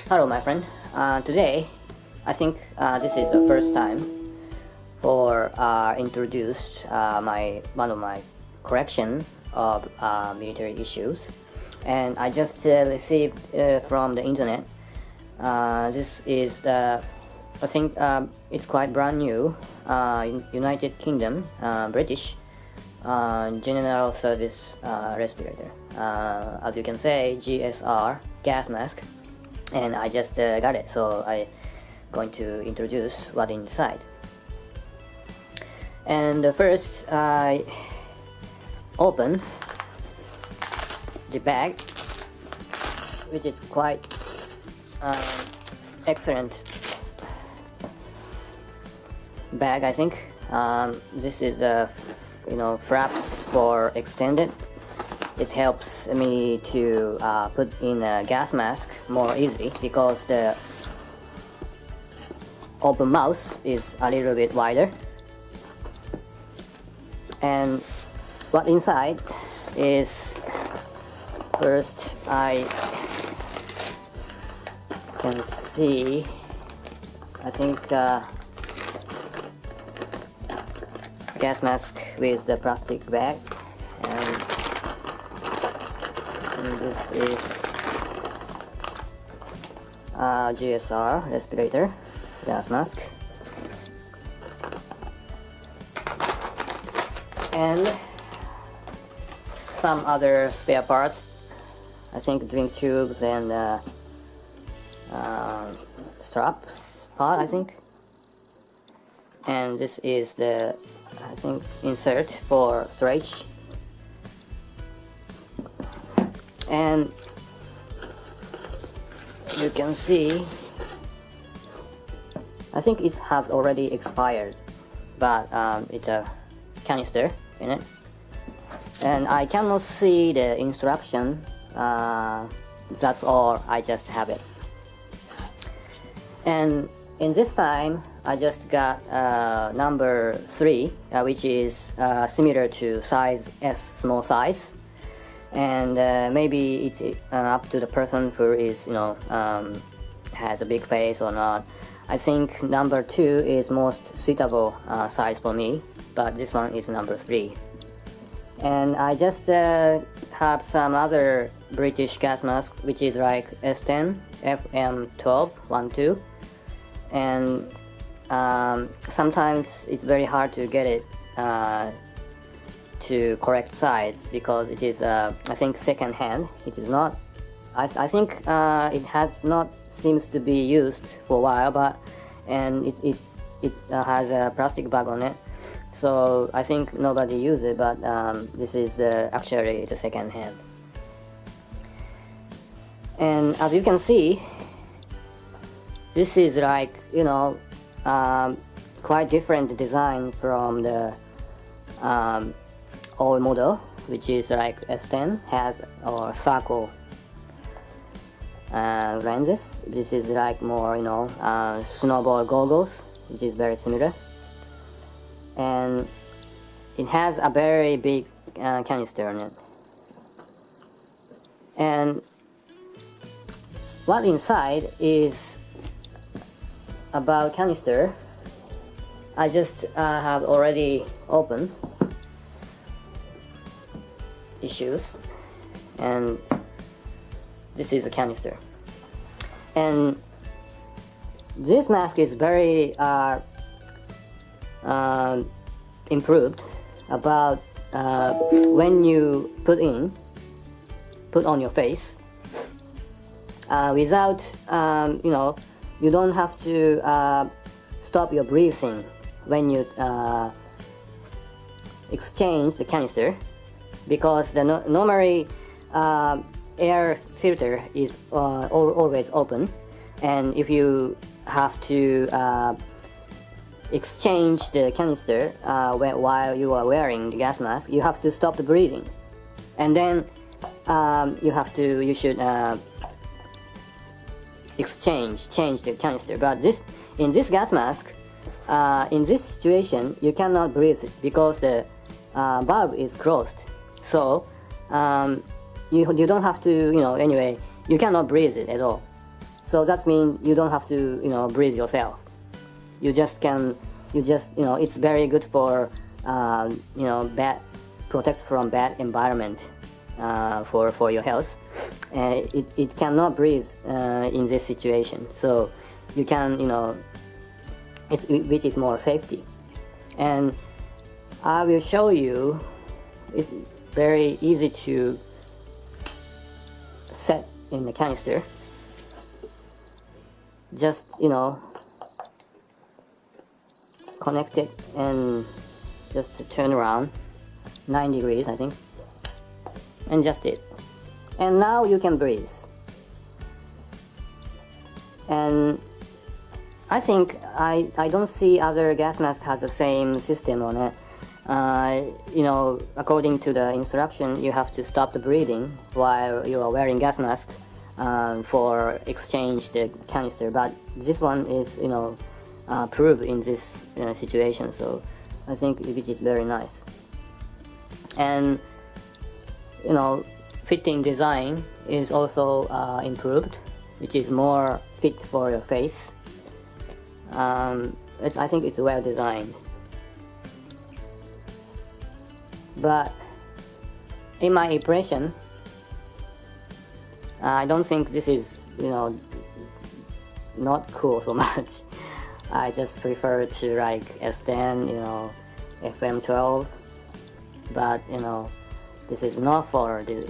Hello, my friend. Today, I think this is the first time for introduced one of my collection of military issues, and I just received from the internet. This is I think it's quite brand new. United Kingdom British General Service Respirator. As you can say, GSR gas mask. And I just got it, so I'm going to introduce what inside. And first I open the bag, which is quite excellent bag, I think. This is the flaps for extended. It helps me to put in a gas mask more easily because the open mouth is a little bit wider. And what inside is, first I can see, I think gas mask with the plastic bag, and this is GSR respirator gas mask, and some other spare parts, I think drink tubes and straps part, I think. And this is the, I think, insert for storage. And you can see, I think it has already expired, but it's a canister in it, and I cannot see the instruction. That's all, I just have it. And in this time I just got number 3, which is similar to size S, small size. And maybe it's up to the person who is, has a big face or not. I think number 2 is most suitable size for me, but this one is number 3. And I just have some other British gas mask, which is like S10, FM12, 12, and sometimes it's very hard to get it to correct size because it is I think second hand. It is not, I think it has not seems to be used for a while, but and it has a plastic bag on it, so I think nobody uses it, but this is actually it's a second hand. And as you can see, this is like quite different design from the old model, which is like S10, has or circle lenses. This is like more snowball goggles, which is very similar, and it has a very big canister in it. And what inside is about canister, I just have already opened issues, and this is a canister. And this mask is very improved about when you put on your face without you don't have to stop your breathing when you exchange the canister, because the normally air filter is always open, and if you have to exchange the canister while you are wearing the gas mask, you have to stop the breathing, and then you should change the canister. But in this gas mask, in this situation you cannot breathe because the valve is closed. So you don't have to, anyway, you cannot breathe it at all. So that means you don't have to breathe yourself. You just it's very good for bad protect from bad environment for your health. It cannot breathe in this situation, so you can which is more safety. And I will show you. It's very easy to set in the canister. Just connect it and just turn around 9 degrees, I think, and just it. And now you can breathe. And I think I don't see other gas mask has the same system on it. According to the instruction, you have to stop the breathing while you are wearing gas mask for exchange the canister. But this one is proved in this situation, so I think it is very nice. And fitting design is also improved, which is more fit for your face. I think it's well designed. But in my impression, I don't think this is not cool so much. I just prefer to like S10, FM12. But this is not for good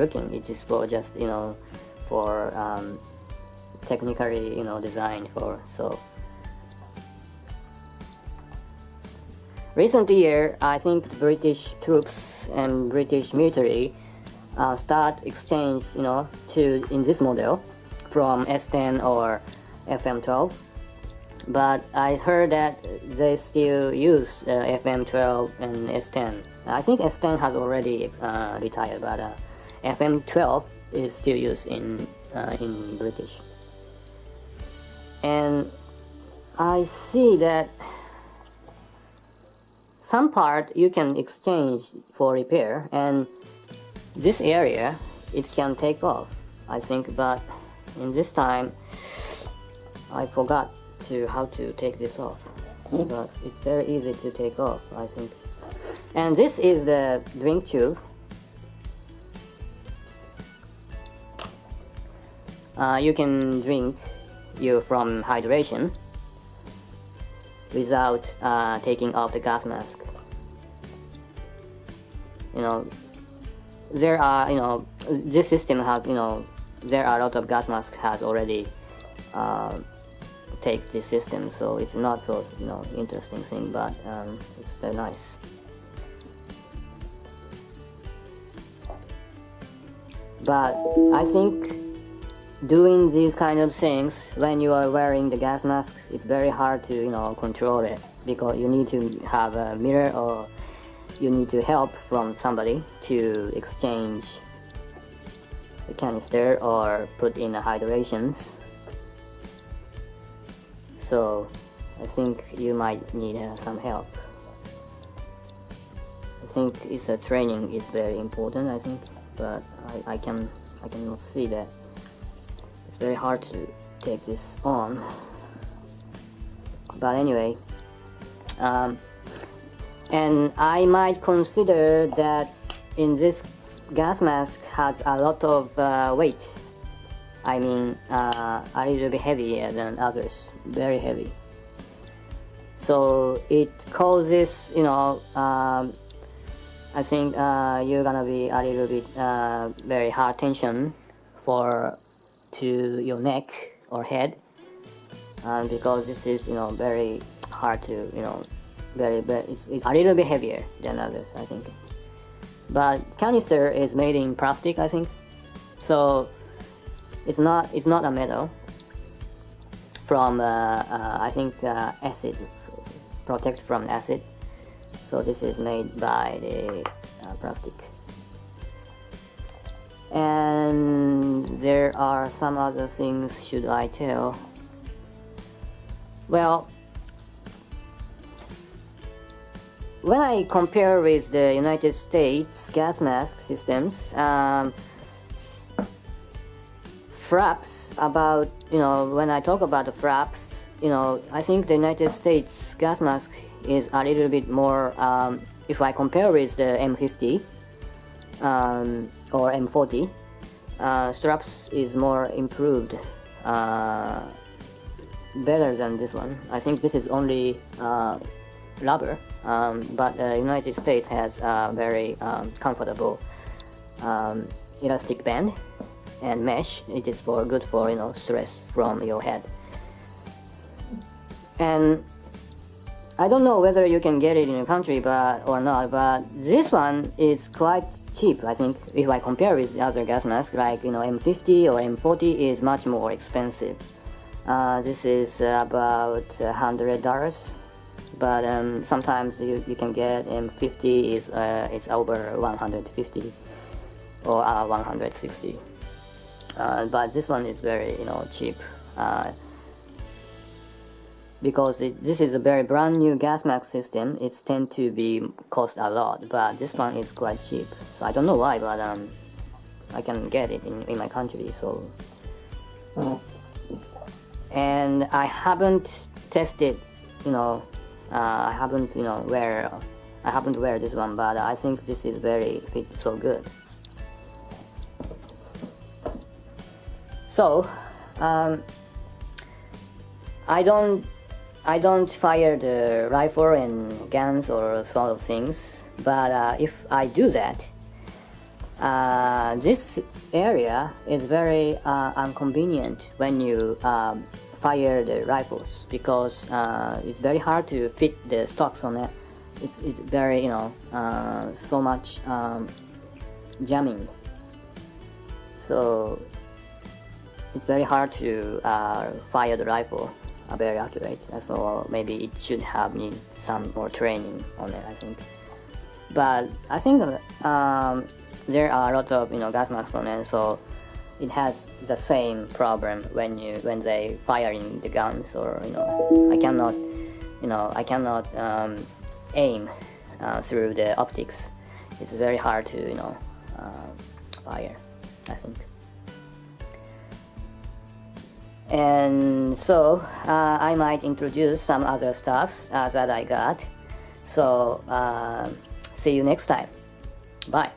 looking. It is for just for technically designed for. So recent year, I think British troops and British military start exchange to in this model from S10 or FM12. But I heard that they still use FM12 and S10. I think S10 has already retired, but FM12 is still used in British. And I see that some part you can exchange for repair, and this area it can take off, I think. But in this time, I forgot how to take this off, but it's very easy to take off, I think. And this is the drink tube. You can drink from hydration without taking off the gas mask. There are this system has there are a lot of gas masks has already take this system, so it's not so interesting thing, but it's very nice. But I think doing these kind of things when you are wearing the gas mask, it's very hard to control it, because you need to have a mirror or you need to help from somebody to exchange the canister or put in the hydrations. So I think you might need some help. I think it's a training is very important, I think, but I cannot see that. It's very hard to take this on. But anyway, and I might consider that in this gas mask has a lot of weight. I mean, a little bit heavier than others, very heavy. So it causes, I think you're gonna be a little bit very hard tension to your neck or head, because this is, very hard to, it's a little bit heavier than others, I think. But canister is made in plastic, I think, so it's not a metal. From I think acid, protect from acid. So this is made by the plastic. And there are some other things should I tell. Well, when I compare with the United States gas mask systems, flaps, about, when I talk about the flaps, I think the United States gas mask is a little bit more, if I compare with the M50 or M40, straps is more improved, better than this one. I think this is only rubber, but United States has a very comfortable elastic band and mesh. It is good for stress from your head. And I don't know whether you can get it in your country or not, but this one is quite cheap. I think if I compare with the other gas masks, like M50 or M40 is much more expensive. This is about $100, but sometimes you can get M50 it's over 150 or 160. But this one is very cheap. Because this is a very brand new gas mask system, it tends to be cost a lot, but this one is quite cheap. So I don't know why, but I can get it in my country. So, and I haven't tested, I haven't wear this one, but I think this is fit so good. So, I don't fire the rifle and guns or sort of things, but if I do that, this area is very inconvenient when you fire the rifles, because it's very hard to fit the stocks on it. It's very so much jamming, so it's very hard to fire the rifle very accurate. So maybe it should have need some more training on it, I think. But I think there are a lot of gas masks on it, so it has the same problem when they firing the guns, or I cannot aim through the optics. It's very hard to fire, I think. And so I might introduce some other stuffs that I got. So see you next time. Bye.